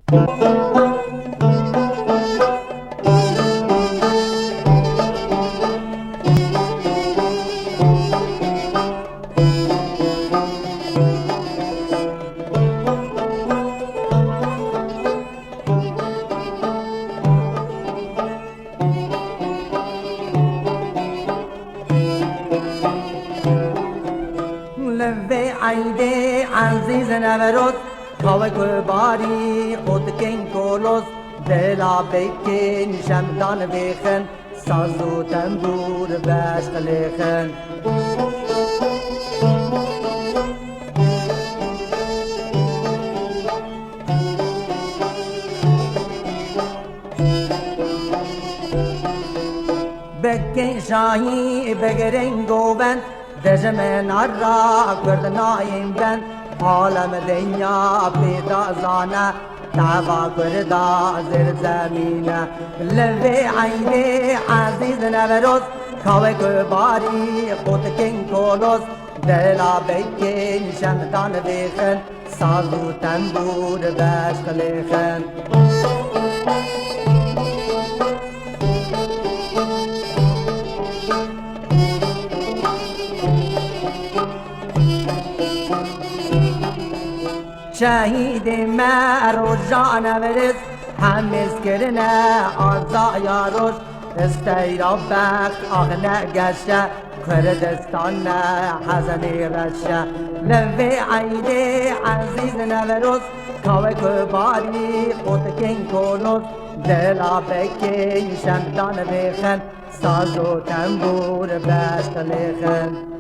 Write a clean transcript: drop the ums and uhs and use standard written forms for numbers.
لبی عیدی عزیز نورد کاوه باری خود کن کولوس دلا بکن شمدان بخن ساز و تنبور بشق لخن بکن شاهی بگرن گوبند دژمن را کرد نایم بند عالم دنیا پیدا زانه دعوا کردا زیر زمینه لوی عیدی عزیز نوروز کاوه باری خود کن کولوس دلا بکن شمدان بخن ساز و تنبور بشق لخن شهید مرو جان ورز همیز کرنه آزا یاروش استیرا بخت آغنه گشته کردستان حزنی رشه لوی عیدی عزیز نوروز کاوه باری خود کن کولوس دلا بکن شمدان بخن ساز و تنبور بشق لخن